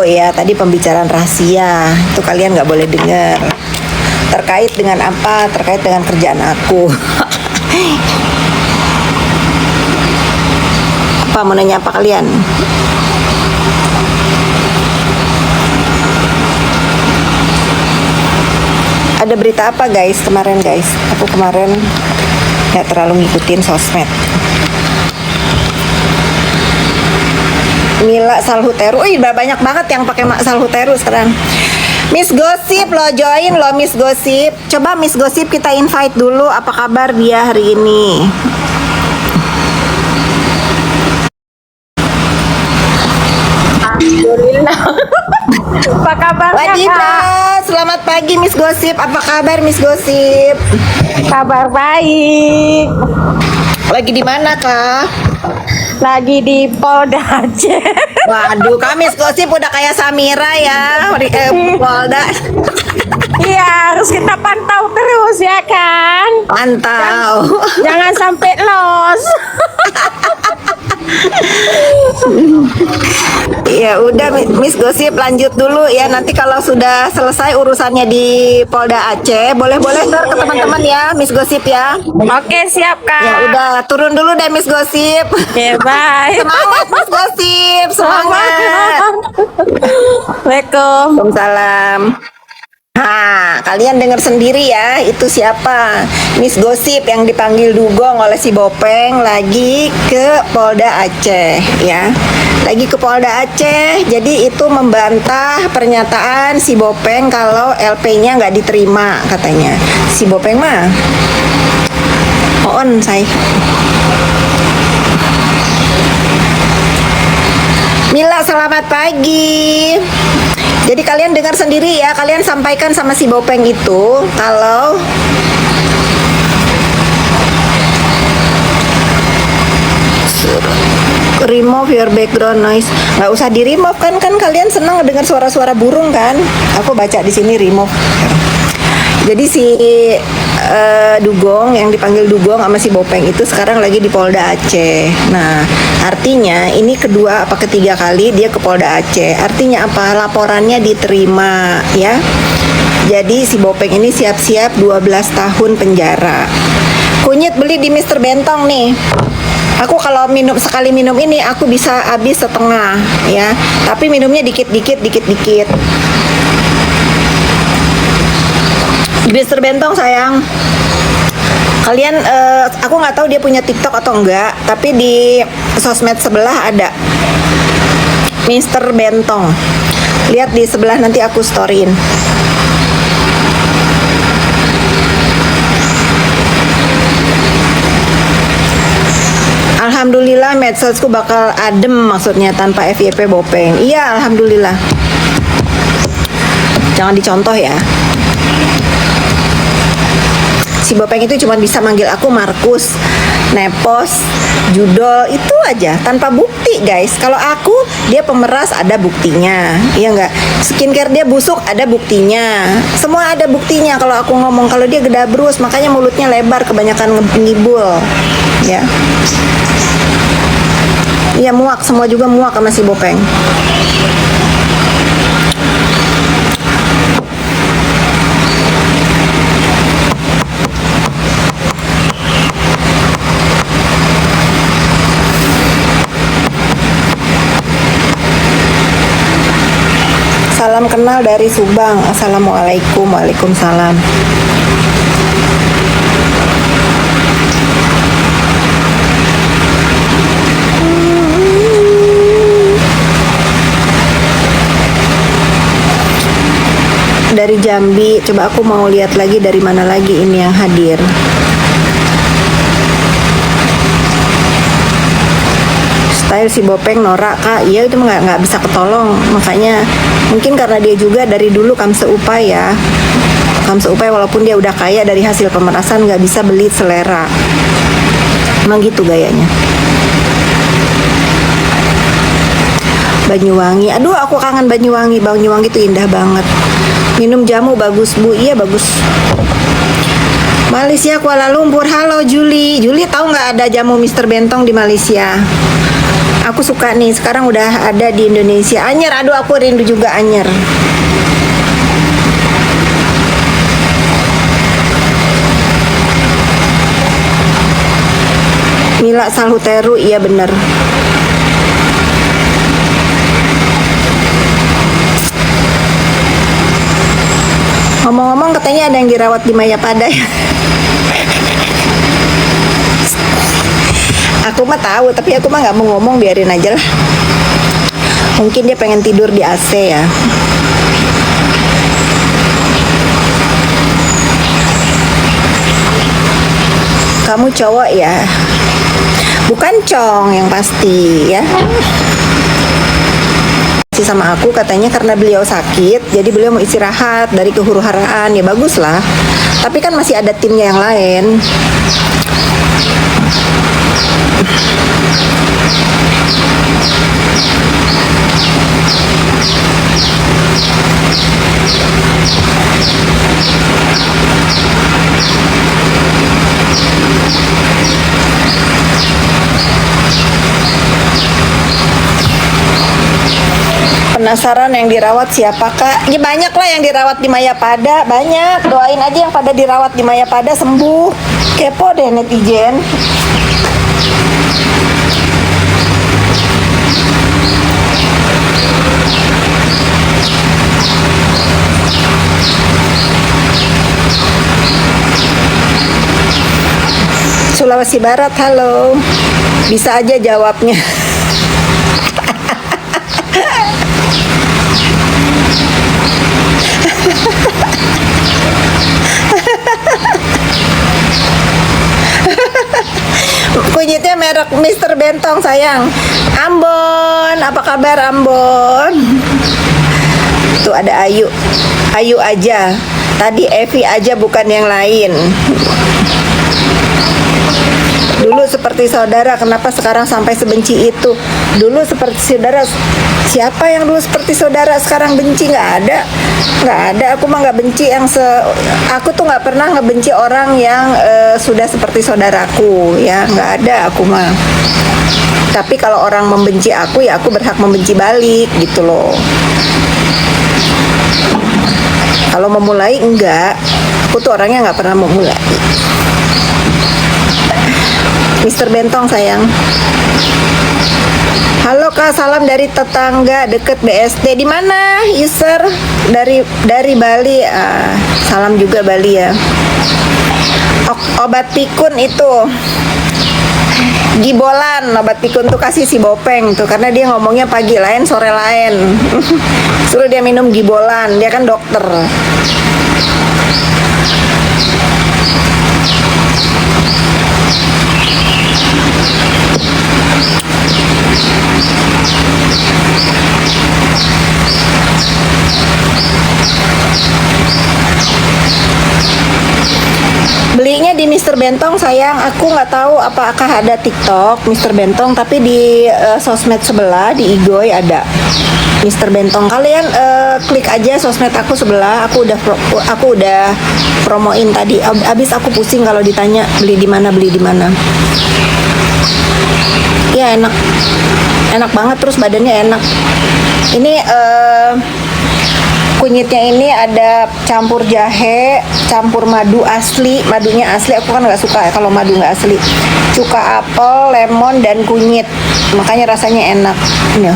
ya, tadi pembicaraan rahasia. Itu kalian nggak boleh dengar. Terkait dengan apa? Terkait dengan kerjaan aku. Apa mau nanya apa kalian? Ada berita apa guys kemarin guys? Aku kemarin nggak terlalu ngikutin sosmed. Mila Salhuteru, banyak banget yang pakai Salhuteru sekarang. Miss Gosip lo join lo Miss Gosip. Coba Miss Gosip kita invite dulu. Apa kabar dia hari ini? Apa kabar Wadidah, selamat pagi Miss Gosip. Apa kabar Miss Gosip? Kabar baik. Lagi di mana kak? Lagi di Polda Aceh. Waduh, kak Miss Gosip udah kayak Samira ya di Polda. Iya, harus kita pantau terus ya kan. Pantau. Jangan sampai los. Ya udah Miss Gosip lanjut dulu ya, nanti kalau sudah selesai urusannya di Polda Aceh boleh-boleh ntar ke teman-teman ya Miss Gosip ya. Oke, siap kak. Ya udah turun dulu deh Miss Gosip. Oke, bye. Semangat Miss Gosip, semangat. Waalaikumsalam. Waalaikumsalam. Kalian dengar sendiri ya, itu siapa? Miss Gosip yang dipanggil dugong oleh si Bopeng lagi ke Polda Aceh ya. Lagi ke Polda Aceh, jadi itu membantah pernyataan si Bopeng kalau LP-nya nggak diterima katanya. Si Bopeng mah on saya. Mila selamat pagi. Jadi kalian dengar sendiri ya, kalian sampaikan sama si Bopeng itu kalau remove your background noise. Nggak usah di remove kan kalian senang dengar suara-suara burung kan? Aku baca di sini remove. Jadi si Dugong yang dipanggil Dugong sama si Bopeng itu sekarang lagi di Polda Aceh. Nah, artinya ini kedua apa ketiga kali dia ke Polda Aceh. Artinya apa? Laporannya diterima ya. Jadi si Bopeng ini siap-siap 12 tahun penjara. Kunyit beli di Mr. Bentong nih. Aku kalau sekali minum ini aku bisa habis setengah ya. Tapi minumnya dikit-dikit. Mr. Bentong sayang. Kalian aku nggak tahu dia punya TikTok atau enggak, tapi di sosmed sebelah ada Mr. Bentong. Lihat di sebelah, nanti aku storyin. Alhamdulillah medsosku bakal adem, maksudnya tanpa FYP Bopeng. Iya, alhamdulillah. Jangan dicontoh ya. Si Bopeng itu cuma bisa manggil aku Markus, Nepos, Judol, itu aja tanpa bukti guys. Kalau aku, dia pemeras ada buktinya, iya nggak? Skincare dia busuk ada buktinya, semua ada buktinya. Kalau aku ngomong, kalau dia gedabrus makanya mulutnya lebar kebanyakan ngibul ya. Iya muak, semua juga muak sama si Bopeng. Salam kenal dari Subang. Assalamualaikum. Waalaikumsalam. Dari Jambi. Coba aku mau lihat lagi dari mana lagi ini yang hadir. Style si Bopeng norak kak. Iya itu nggak bisa ketolong. Makanya mungkin karena dia juga dari dulu kamseupai ya. Kamseupai walaupun dia udah kaya dari hasil pemerasan nggak bisa beli selera. Emang gitu gayanya. Banyuwangi. Aduh aku kangen Banyuwangi. Banyuwangi itu indah banget. Minum jamu bagus bu. Iya bagus. Malaysia Kuala Lumpur. Halo Juli. Juli tahu nggak ada jamu Mr. Bentong di Malaysia? Aku suka nih, sekarang udah ada di Indonesia. Anyer, aduh aku rindu juga Anyer. Mila Salhuteru, iya bener. Ngomong-ngomong katanya ada yang dirawat di Mayapada ya. Aku mah tahu, tapi aku mah nggak mau ngomong, biarin aja lah. Mungkin dia pengen tidur di AC ya. Kamu cowok ya? Bukan Cong yang pasti ya. Sama aku katanya karena beliau sakit, jadi beliau mau istirahat dari kehuru-haraan. Ya bagus lah. Tapi kan masih ada timnya yang lain. Penasaran yang dirawat siapa kak? Ya banyak lah yang dirawat di Mayapada, banyak. Doain aja yang pada dirawat di Mayapada sembuh. Kepo deh netizen. Sulawesi Barat, halo. Bisa aja jawabnya. Kunyitnya merek Mr. Bentong sayang. Ambon, apa kabar Ambon? Tuh ada Ayu. Ayu aja. Tadi Evi aja bukan yang lain. Dulu seperti saudara, kenapa sekarang sampai sebenci itu? Dulu seperti saudara, siapa yang dulu seperti saudara sekarang benci? Nggak ada, nggak ada. Aku mah nggak benci aku tuh nggak pernah ngebenci orang yang sudah seperti saudaraku, ya nggak ada aku mah. Tapi kalau orang membenci aku, ya aku berhak membenci balik gitu loh. Kalau memulai enggak, aku tuh orangnya nggak pernah memulai. Mr. Bentong sayang. Halo kak, salam dari tetangga deket BSD. Di mana user? Dari Bali. Salam juga Bali ya. Obat pikun itu Gibolan. Obat pikun tuh kasih si Bopeng tuh, karena dia ngomongnya pagi lain sore lain. Suruh dia minum Gibolan, dia kan dokter. Belinya di Mr. Bentong sayang. Aku nggak tahu apakah ada TikTok Mr. Bentong, tapi di sosmed sebelah di Igoy ada Mr. Bentong. Kalian klik aja sosmed aku sebelah. Aku udah promoin tadi. Abis aku pusing kalau ditanya beli di mana, beli di mana. Ya enak, enak banget, terus badannya enak. Ini kunyitnya ini ada campur jahe, campur madu asli. Madunya asli, aku kan nggak suka kalau madu nggak asli. Cuka apel, lemon, dan kunyit. Makanya rasanya enak. Ini